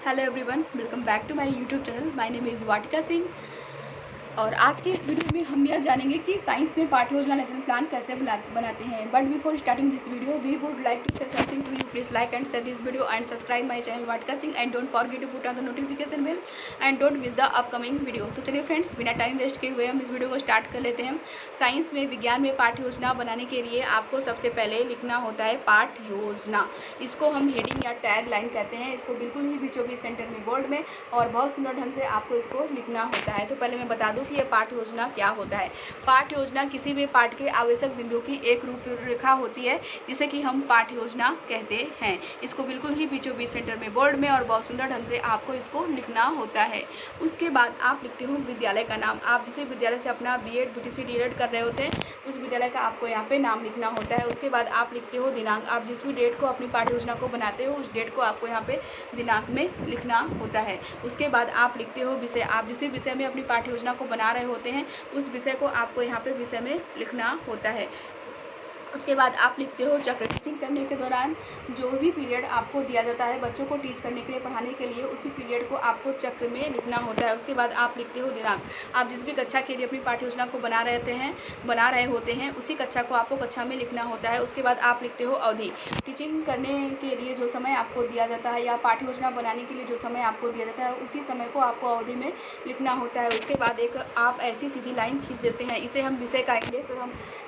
Hello everyone, welcome back to my YouTube channel. My name is Vatika Singh. और आज के इस वीडियो में हम यह जानेंगे कि साइंस में पाठ्य योजना लेसन प्लान कैसे बनाते हैं। But before starting this video we would like to say something to you. Please like and share this video and subscribe my channel Vatika Singh and don't forget to put on the notification bell and don't miss the upcoming video. तो चलिए friends, बिना time waste किए हुए हम इस video को start कर लेते हैं। साइंस में विज्ञान में पाठ्य योजना बनाने के लिए आपको सबसे पहले लिखना होता है पाठ्य योजना। इसको हम हेडिंग या टैग लाइन कहते हैं। इसको बिल्कुल ही बीचों बीच सेंटर में बोल्ड में और बहुत सुंदर ढंग से आपको इसको लिखना होता है। तो पहले मैं बता दूं कि ये पाठ्य योजना क्या होता है। पाठ्य योजना किसी भी पाठ के आवश्यक बिंदुओं की एक रूपरेखा होती है, जिसे कि हम पाठ्य योजना कहते हैं। इसको बिल्कुल ही बीचों बीच सेंटर में बोर्ड में और बहुत सुंदर ढंग से आपको इसको लिखना होता है। उसके बाद आप लिखते हो विद्यालय का नाम। आप जिस विद्यालय से अपना बीएड बीटीसी डीएलएड कर रहे होते हैं उस विद्यालय का आपको यहाँ पे नाम लिखना होता है। उसके बाद आप लिखते हो दिनांक। आप जिस भी डेट को अपनी पाठ्य योजना को बनाते हो उस डेट को आपको यहाँ पे दिनांक में लिखना होता है। उसके बाद आप लिखते हो विषय। आप जिस विषय में अपनी पाठ्य योजना को बना रहे होते हैं उस विषय को आपको यहाँ पे विषय में लिखना होता है। उसके बाद आप लिखते हो चक्र। टीचिंग करने के दौरान जो भी पीरियड आपको दिया जाता है बच्चों को टीच करने के लिए, पढ़ाने के लिए, उसी पीरियड को आपको चक्र में लिखना होता है। उसके बाद आप लिखते हो दिनांक। आप जिस भी कक्षा के लिए अपनी पाठ्य योजना को बना रहे होते हैं उसी कक्षा को आपको कक्षा में लिखना होता है। उसके बाद आप लिखते हो अवधि। टीचिंग करने के लिए जो समय आपको दिया जाता है या पाठ्य योजना बनाने के लिए जो समय आपको दिया जाता है उसी समय को आपको अवधि में लिखना होता है। उसके बाद एक आप ऐसी सीधी लाइन खींच देते हैं। इसे हम विषय का इंडेक्स,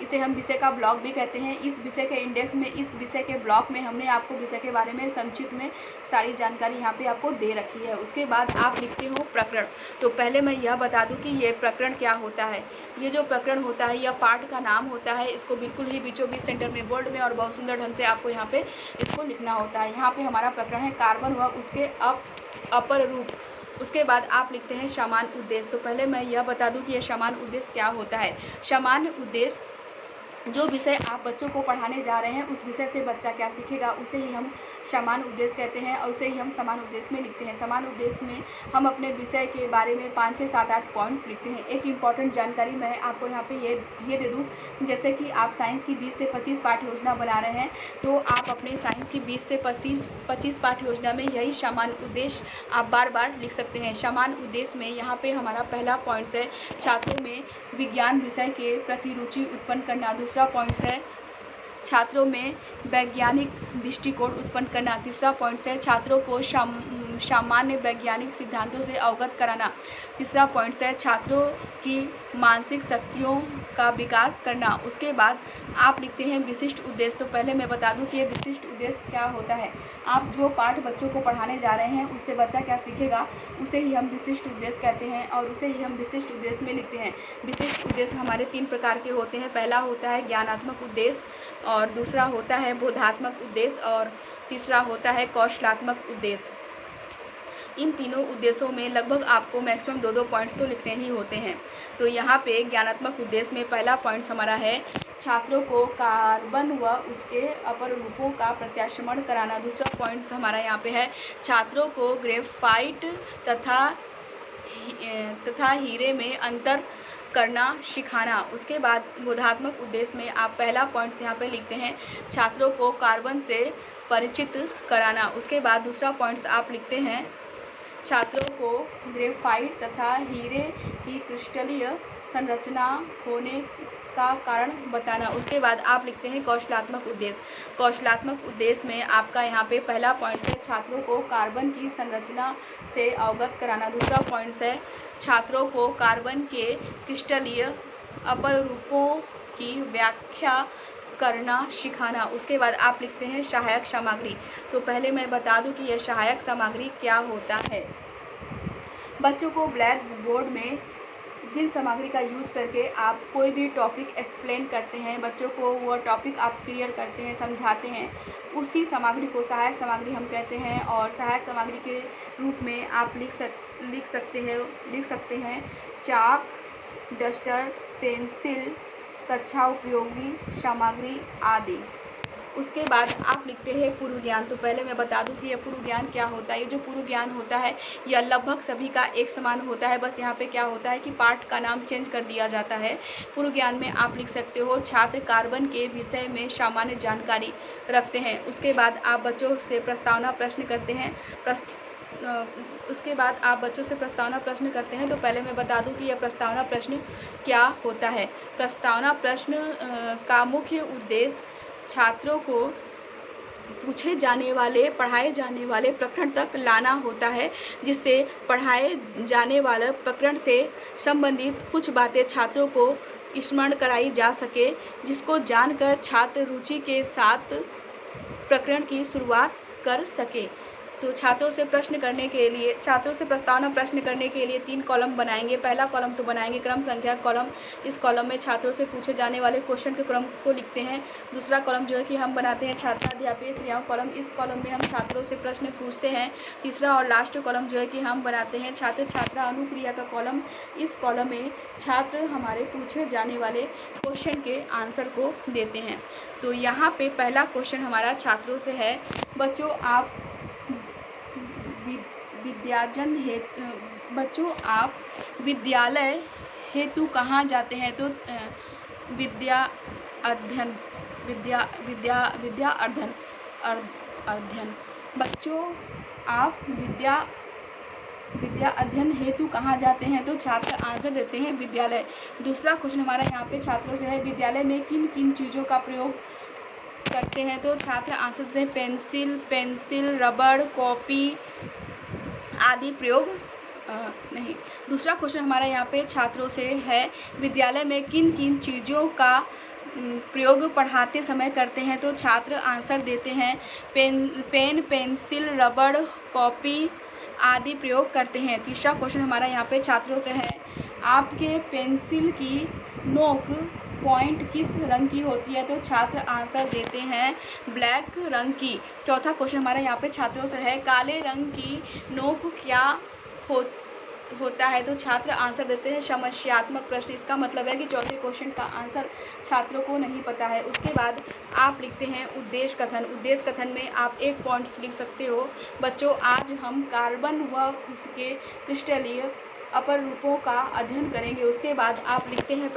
इसे हम विषय का ब्लॉक भी कहते हैं। इस विषय के इंडेक्स में, इस विषय के ब्लॉक में हमने आपको विषय के बारे में संक्षिप्त में सारी जानकारी यहाँ पे आपको दे रखी है। उसके बाद आप लिखते हो प्रकरण। तो पहले मैं यह बता दूं कि ये प्रकरण क्या होता है। ये जो प्रकरण होता है यह पाठ का नाम होता है। इसको बिल्कुल ही बीचों बीच सेंटर में बोल्ड में और बहुत सुंदर ढंग से आपको यहाँ पे इसको लिखना होता है। यहाँ पे हमारा प्रकरण है कार्बन व उसके अपर रूप। उसके बाद आप लिखते हैं सामान्य उद्देश्य। तो पहले मैं यह बता दूं कि यह सामान्य उद्देश्य क्या होता है। सामान्य उद्देश्य जो विषय आप बच्चों को पढ़ाने जा रहे हैं उस विषय से बच्चा क्या सीखेगा उसे ही हम सामान्य उद्देश्य कहते हैं और उसे ही हम सामान्य उद्देश्य में लिखते हैं। सामान्य उद्देश्य में हम अपने विषय के बारे में 5, 6, 7, 8 पॉइंट्स लिखते हैं। एक इम्पॉर्टेंट जानकारी मैं आपको यहाँ पे ये दे दूँ, जैसे कि आप साइंस की 20 से 25 पाठ्य योजना बना रहे हैं तो आप अपने साइंस की 20 से 25 पाठ्य योजना में यही सामान्य उद्देश्य आप बार बार लिख सकते हैं। सामान्य उद्देश्य में यहाँ पे हमारा पहला पॉइंट है छात्रों में विज्ञान विषय के प्रति रुचि उत्पन्न करना। दूसरा पॉइंट है छात्रों में वैज्ञानिक दृष्टिकोण उत्पन्न करना। तीसरा पॉइंट है छात्रों को सामान्य वैज्ञानिक सिद्धांतों से अवगत कराना। तीसरा पॉइंट है छात्रों की मानसिक शक्तियों का विकास करना। उसके बाद आप लिखते हैं विशिष्ट उद्देश्य। तो पहले मैं बता दूं कि ये विशिष्ट उद्देश्य क्या होता है। आप जो पाठ बच्चों को पढ़ाने जा रहे हैं उससे बच्चा क्या सीखेगा उसे ही हम विशिष्ट उद्देश्य कहते हैं और उसे ही हम विशिष्ट उद्देश्य में लिखते हैं। विशिष्ट उद्देश्य हमारे 3 प्रकार के होते हैं। पहला होता है ज्ञानात्मक उद्देश्य और दूसरा होता है बोधात्मक उद्देश्य और तीसरा होता है कौशलात्मक उद्देश्य। इन तीनों उद्देश्यों में लगभग आपको मैक्सिमम 2-2 पॉइंट्स तो लिखने ही होते हैं। तो यहाँ पे ज्ञानात्मक उद्देश्य में पहला पॉइंट हमारा है छात्रों को कार्बन व उसके अपर रूपों का प्रत्याशमन कराना। दूसरा पॉइंट हमारा यहाँ पे है छात्रों को ग्रेफाइट तथा हीरे में अंतर करना सिखाना। उसके बाद बोधात्मक उद्देश्य में आप पहला पॉइंट यहाँ पे लिखते हैं छात्रों को कार्बन से परिचित कराना। उसके बाद दूसरा पॉइंट्स आप लिखते हैं छात्रों को ग्रेफाइट तथा हीरे की क्रिस्टलीय संरचना होने का कारण बताना। उसके बाद आप लिखते हैं कौशलात्मक उद्देश्य। कौशलात्मक उद्देश्य में आपका यहाँ पे पहला पॉइंट है छात्रों को कार्बन की संरचना से अवगत कराना। दूसरा पॉइंट है छात्रों को कार्बन के क्रिस्टलीय अपर रूपों की व्याख्या करना सिखाना। उसके बाद आप लिखते हैं सहायक सामग्री। तो पहले मैं बता दूं कि यह सहायक सामग्री क्या होता है। बच्चों को ब्लैक बोर्ड में जिन सामग्री का यूज करके आप कोई भी टॉपिक एक्सप्लेन करते हैं, बच्चों को वह टॉपिक आप क्लियर करते हैं, समझाते हैं, उसी सामग्री को सहायक सामग्री हम कहते हैं। और सहायक सामग्री के रूप में आप लिख सकते हैं चाक, डस्टर, पेंसिल, कक्षा उपयोगी सामग्री आदि। उसके बाद आप लिखते हैं पूर्व ज्ञान। तो पहले मैं बता दूं कि यह पूर्व ज्ञान क्या होता है। ये जो पूर्व ज्ञान होता है यह लगभग सभी का एक समान होता है, बस यहाँ पे क्या होता है कि पाठ का नाम चेंज कर दिया जाता है। पूर्व ज्ञान में आप लिख सकते हो छात्र कार्बन के विषय में सामान्य जानकारी रखते हैं। उसके बाद आप बच्चों से प्रस्तावना प्रश्न करते हैं। उसके बाद आप बच्चों से प्रस्तावना प्रश्न करते हैं। तो पहले मैं बता दूं कि यह प्रस्तावना प्रश्न क्या होता है। प्रस्तावना प्रश्न का मुख्य उद्देश्य छात्रों को पूछे जाने वाले, पढ़ाए जाने वाले प्रकरण तक लाना होता है, जिससे पढ़ाए जाने वाले प्रकरण से संबंधित कुछ बातें छात्रों को स्मरण कराई जा सके, जिसको जानकर छात्र रुचि के साथ प्रकरण की शुरुआत कर सके। तो छात्रों से प्रस्तावना प्रश्न करने के लिए 3 कॉलम बनाएंगे। पहला कॉलम तो बनाएंगे क्रम संख्या कॉलम। इस कॉलम में छात्रों से पूछे जाने वाले क्वेश्चन के क्रम को लिखते हैं। दूसरा कॉलम जो है कि हम बनाते हैं छात्राध्यापीय क्रियाओं कॉलम। इस कॉलम में हम छात्रों से प्रश्न पूछते हैं। तीसरा और लास्ट कॉलम जो है कि हम बनाते हैं छात्र छात्रा अनुक्रिया का कॉलम। इस कॉलम में छात्र हमारे पूछे जाने वाले क्वेश्चन के आंसर को देते हैं। तो यहाँ पे पहला क्वेश्चन हमारा छात्रों से है, बच्चों आप विद्यालय हेतु कहाँ जाते हैं। तो विद्या अध्ययन बच्चों आप विद्या अध्ययन हेतु कहाँ जाते हैं। तो छात्र आंसर देते हैं विद्यालय। दूसरा क्वेश्चन हमारा यहाँ पे छात्रों से है, विद्यालय में किन किन चीज़ों का प्रयोग करते हैं। तो छात्र आंसर देते हैं पेंसिल, रबड़, कॉपी आदि प्रयोग नहीं। दूसरा क्वेश्चन हमारा यहाँ पे छात्रों से है, विद्यालय में किन किन चीज़ों का प्रयोग पढ़ाते समय करते हैं। तो छात्र आंसर देते हैं पेन, पेंसिल, रबड़, कॉपी आदि प्रयोग करते हैं। तीसरा क्वेश्चन हमारा यहाँ पे छात्रों से है, आपके पेंसिल की नोक पॉइंट किस रंग की होती है। तो छात्र आंसर देते हैं ब्लैक रंग की। चौथा क्वेश्चन हमारा यहाँ पे छात्रों से है, काले रंग की नोक क्या होता है। तो छात्र आंसर देते हैं समस्यात्मक प्रश्न। इसका मतलब है कि चौथे क्वेश्चन का आंसर छात्रों को नहीं पता है। उसके बाद आप लिखते हैं उद्देश्य कथन। उद्देश्य कथन में आप एक पॉइंट्स लिख सकते हो, बच्चों आज हम कार्बन व उसके क्रिस्टलीय अपर रूपों का अध्ययन करेंगे। उसके बाद आप लिखते हैं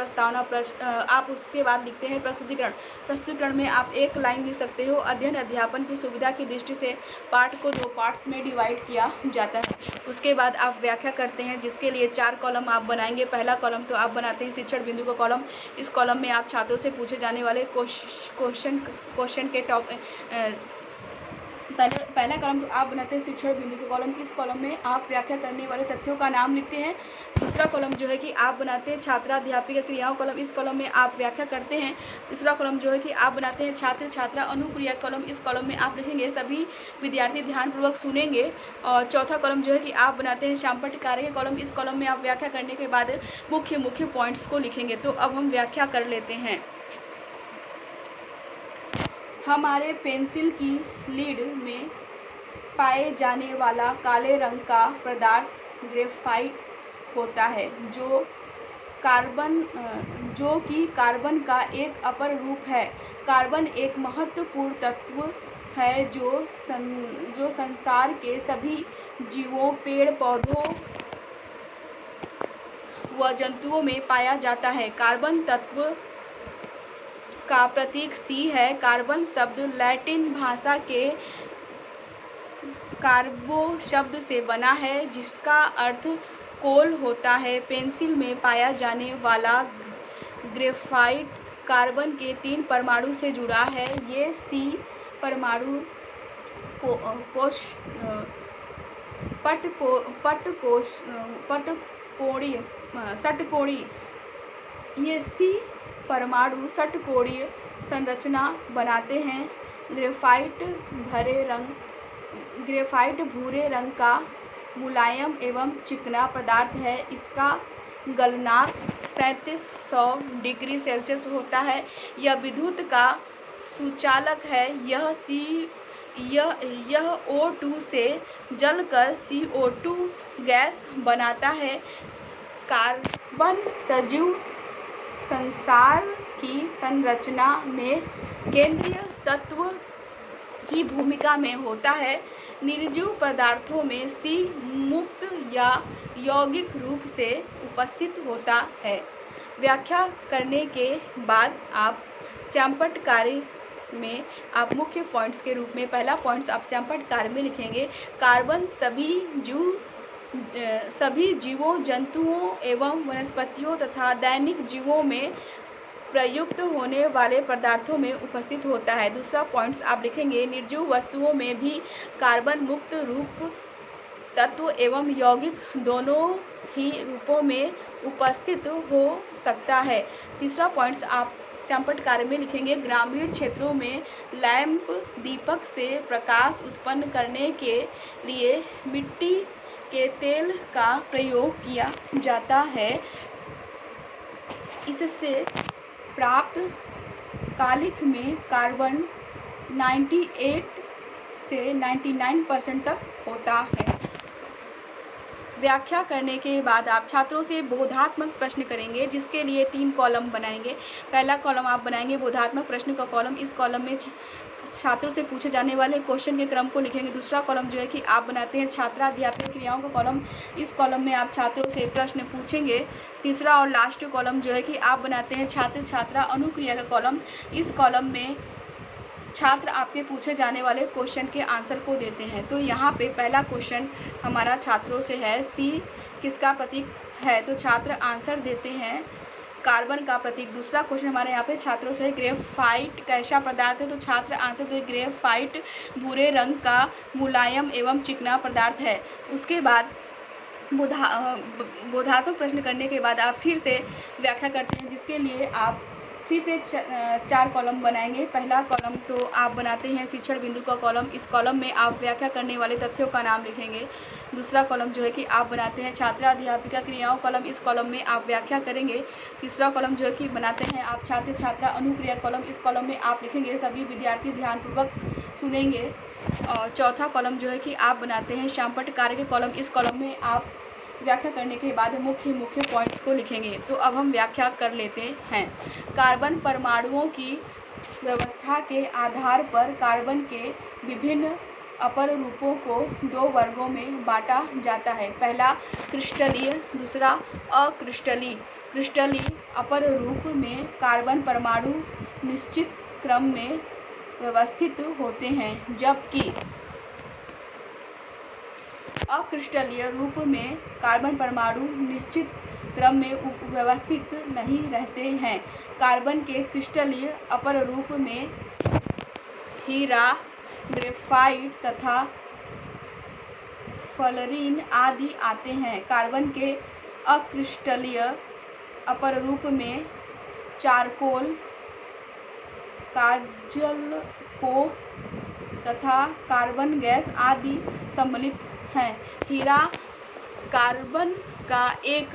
उसके बाद लिखते हैं प्रस्तुतिकरण। प्रस्तुतिकरण में आप एक लाइन लिख सकते हो, अध्ययन अध्यापन की सुविधा की दृष्टि से पाठ को 2 पार्ट्स में डिवाइड किया जाता है। उसके बाद आप व्याख्या करते हैं, जिसके लिए 4 कॉलम आप बनाएंगे। पहला कॉलम तो आप बनाते हैं शिक्षण बिंदु का कॉलम। इस कॉलम में आप छात्रों से पूछे जाने वाले क्वेश्चन के पहला कॉलम तो आप बनाते हैं शिक्षण बिंदु का कॉलम। इस कॉलम में आप व्याख्या करने वाले तथ्यों का नाम लिखते हैं। दूसरा कॉलम जो है कि आप बनाते हैं छात्राध्यापी का क्रियाओं कॉलम। इस कॉलम में आप व्याख्या करते हैं। तीसरा कॉलम जो है कि आप बनाते हैं छात्र छात्रा अनुक्रिया कॉलम। इस कॉलम में आप लिखेंगे सभी विद्यार्थी ध्यानपूर्वक सुनेंगे। और चौथा कॉलम जो है कि आप बनाते हैं श्यामपट्ट कार्य के कॉलम। इस कॉलम में आप व्याख्या करने के बाद मुख्य पॉइंट्स को लिखेंगे। तो अब हम व्याख्या कर लेते हैं। हमारे पेंसिल की लीड में पाए जाने वाला काले रंग का पदार्थ ग्रेफाइट होता है, जो कि कार्बन का एक अपर रूप है। कार्बन एक महत्वपूर्ण तत्व है जो संसार के सभी जीवों, पेड़ पौधों व जंतुओं में पाया जाता है। कार्बन तत्व का प्रतीक C है। कार्बन शब्द लैटिन भाषा के कार्बो शब्द से बना है, जिसका अर्थ कोल होता है। पेंसिल में पाया जाने वाला ग्रेफाइट कार्बन के 3 परमाणु से जुड़ा है। ये C परमाणु षटकोणीय संरचना बनाते हैं। ग्रेफाइट भूरे रंग का मुलायम एवं चिकना पदार्थ है। इसका गलनांक 3700 डिग्री सेल्सियस होता है। यह विद्युत का सुचालक है। यह O2 से जलकर CO2 गैस बनाता है। कार्बन सजीव संसार की संरचना में केंद्रीय तत्व की भूमिका में होता है। निर्जीव पदार्थों में C मुक्त या यौगिक रूप से उपस्थित होता है। व्याख्या करने के बाद आप श्यामपट्ट कार्य में आप मुख्य पॉइंट्स के रूप में पहला पॉइंट्स आप सैंपट कार्य में लिखेंगे, कार्बन सभी जीवों, जंतुओं एवं वनस्पतियों तथा दैनिक जीवों में प्रयुक्त होने वाले पदार्थों में उपस्थित होता है। दूसरा पॉइंट्स आप लिखेंगे, निर्जीव वस्तुओं में भी कार्बन मुक्त रूप तत्व एवं यौगिक दोनों ही रूपों में उपस्थित हो सकता है। तीसरा पॉइंट्स आप सैंपट कार्य में लिखेंगे, ग्रामीण क्षेत्रों में लैंप दीपक से प्रकाश उत्पन्न करने के लिए मिट्टी के तेल का प्रयोग किया जाता है। इससे प्राप्त कालिख में कार्बन 98 से 99% तक होता है। व्याख्या करने के बाद आप छात्रों से बोधात्मक प्रश्न करेंगे, जिसके लिए 3 कॉलम बनाएंगे। पहला कॉलम आप बनाएंगे बोधात्मक प्रश्न का कॉलम। इस कॉलम में छात्रों से पूछे जाने वाले क्वेश्चन के क्रम को लिखेंगे। दूसरा कॉलम जो है कि आप बनाते हैं छात्राध्यापक क्रियाओं का कॉलम। इस कॉलम में आप छात्रों से प्रश्न पूछेंगे। तीसरा और लास्ट कॉलम जो है कि आप बनाते हैं छात्र छात्रा अनुक्रिया का कॉलम। इस कॉलम में छात्र आपके पूछे जाने वाले क्वेश्चन के आंसर को देते हैं। तो यहाँ पे पहला क्वेश्चन हमारा छात्रों से है, सी किसका प्रतीक है? तो छात्र आंसर देते हैं कार्बन का प्रतीक। दूसरा क्वेश्चन हमारे यहाँ पे छात्रों से, ग्रेफाइट कैसा पदार्थ है? तो छात्र आंसर देते ग्रेफाइट भूरे रंग का मुलायम एवं चिकना पदार्थ है। उसके बाद बोधात्मक प्रश्न करने के बाद आप फिर से व्याख्या करते हैं, जिसके लिए आप फिर से 4 कॉलम बनाएंगे। पहला कॉलम तो आप बनाते हैं शिक्षण बिंदु का कॉलम। इस कॉलम में आप व्याख्या करने वाले तथ्यों का नाम लिखेंगे। दूसरा कॉलम जो है कि आप बनाते हैं छात्रा अध्यापिका क्रियाओं कॉलम। इस कॉलम में आप व्याख्या करेंगे। तीसरा कॉलम जो है कि बनाते हैं आप छात्र छात्रा अनुक्रिया कॉलम। इस कॉलम में आप लिखेंगे सभी विद्यार्थी ध्यानपूर्वक सुनेंगे। और चौथा कॉलम जो है कि आप बनाते हैं सैंपट कार्य के कॉलम। इस कॉलम में आप व्याख्या करने के बाद मुख्य पॉइंट्स को लिखेंगे। तो अब हम व्याख्या कर लेते हैं। कार्बन परमाणुओं की व्यवस्था के आधार पर कार्बन के विभिन्न अपर रूपों को 2 वर्गों में बांटा जाता है। पहला क्रिस्टलीय, दूसरा अक्रिस्टलीय। क्रिस्टलीय अपर रूप में कार्बन परमाणु निश्चित क्रम में व्यवस्थित होते हैं, जबकि अक्रिस्टलीय रूप में कार्बन परमाणु निश्चित क्रम में व्यवस्थित नहीं रहते हैं। कार्बन के क्रिस्टलीय अपर रूप में हीरा, ग्रेफाइट तथा फ्लोरीन आदि आते हैं। कार्बन के अक्रिस्टलीय अपर रूप में चारकोल, काजल, कोक तथा कार्बन गैस आदि सम्मिलित हैं। हीरा कार्बन का एक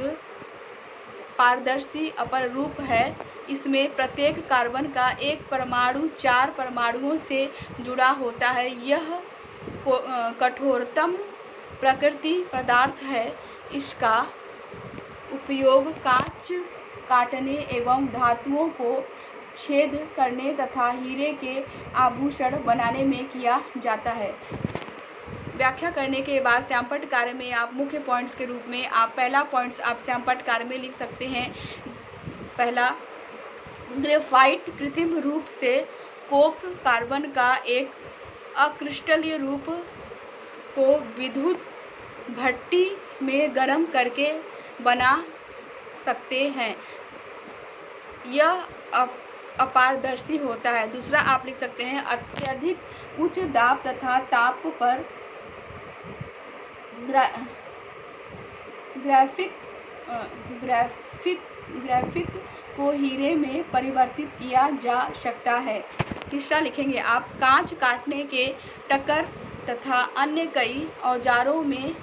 पारदर्शी अपर रूप है। इसमें प्रत्येक कार्बन का एक परमाणु 4 परमाणुओं से जुड़ा होता है। यह कठोरतम प्रकृति पदार्थ है। इसका उपयोग कांच काटने एवं धातुओं को छेद करने तथा हीरे के आभूषण बनाने में किया जाता है। व्याख्या करने के बाद सैंपट कार्य में आप मुख्य पॉइंट्स के रूप में आप पहला पॉइंट्स आप सैंपट कार्य में लिख सकते हैं। पहला, ग्रेफाइट कृत्रिम रूप से कोक कार्बन का एक अक्रिस्टलीय रूप को विद्युत भट्टी में गर्म करके बना सकते हैं। यह अपारदर्शी होता है। दूसरा आप लिख सकते हैं, अत्यधिक उच्च दाब तथा ताप पर ग्राफिक को हीरे में परिवर्तित किया जा सकता है। तीसरा लिखेंगे आप, कांच काटने के टक्कर तथा अन्य कई औजारों में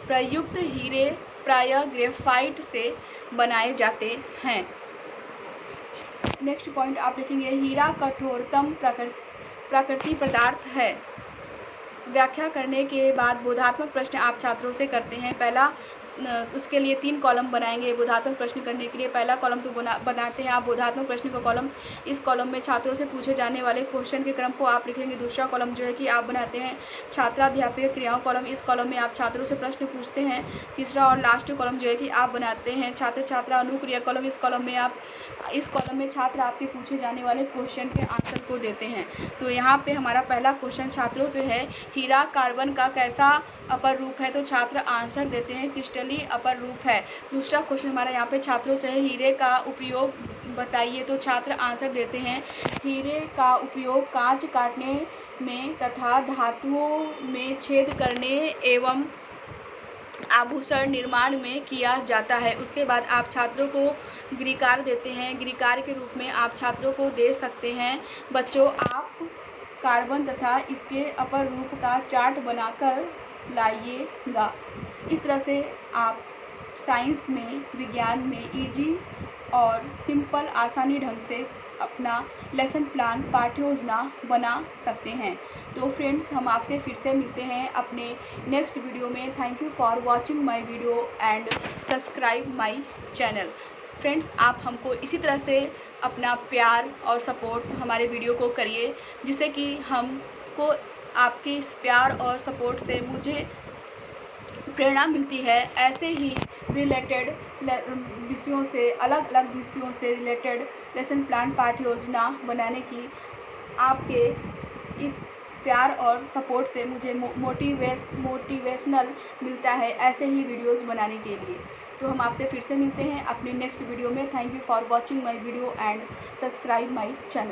प्रयुक्त हीरे प्रायः ग्रेफाइट से बनाए जाते हैं। नेक्स्ट पॉइंट आप लिखेंगे, हीरा कठोरतम प्राकृतिक पदार्थ है। व्याख्या करने के बाद बोधात्मक प्रश्न आप छात्रों से करते हैं। पहला, उसके लिए 3 कॉलम बनाएंगे बोधात्मक प्रश्न करने के लिए। पहला कॉलम तो बनाते हैं आप बोधात्मक प्रश्न का कॉलम। इस कॉलम में छात्रों से पूछे जाने वाले क्वेश्चन के क्रम को आप लिखेंगे। दूसरा कॉलम जो है कि आप बनाते हैं छात्राध्यापकीय क्रियाओं कॉलम। इस कॉलम में आप छात्रों से प्रश्न पूछते हैं। तीसरा और लास्ट कॉलम जो है कि आप बनाते हैं छात्र छात्रा अनुक्रिया कॉलम। इस कॉलम में छात्र आपके पूछे जाने वाले क्वेश्चन के आंसर को देते हैं। तो यहाँ पे हमारा पहला क्वेश्चन छात्रों से है, हीरा कार्बन का कैसा अपर रूप है? तो छात्र आंसर देते हैं क्रिस्टली अपर रूप है। दूसरा क्वेश्चन हमारा यहाँ पे छात्रों से है, हीरे का उपयोग बताइए। तो छात्र आंसर देते हैं, हीरे का उपयोग कांच काटने में तथा धातुओं में छेद करने एवं आभूषण निर्माण में किया जाता है। उसके बाद आप छात्रों को गृहकार्य देते हैं। गृहकार्य के रूप में आप छात्रों को दे सकते हैं, बच्चों आप कार्बन तथा इसके अपर रूप का चार्ट बनाकर लाइएगा। इस तरह से आप साइंस में, विज्ञान में इजी और सिंपल आसानी ढंग से अपना लेसन प्लान पाठ्य योजना बना सकते हैं। तो फ्रेंड्स, हम आपसे फिर से मिलते हैं अपने नेक्स्ट वीडियो में। Thank you for watching my video and subscribe my channel. Friends, आप हमको इसी तरह से अपना प्यार और सपोर्ट हमारे वीडियो को करिए, जिससे कि हमको आपके इस प्यार और सपोर्ट से मुझे प्रेरणा मिलती है ऐसे ही रिलेटेड विषयों से, अलग अलग विषयों से रिलेटेड लेसन प्लान पाठ्य योजना बनाने की। आपके इस प्यार और सपोर्ट से मुझे मोटिवेशनल मिलता है ऐसे ही वीडियोस बनाने के लिए। तो हम आपसे फिर से मिलते हैं अपने नेक्स्ट वीडियो में। Thank you for watching my video and subscribe my channel.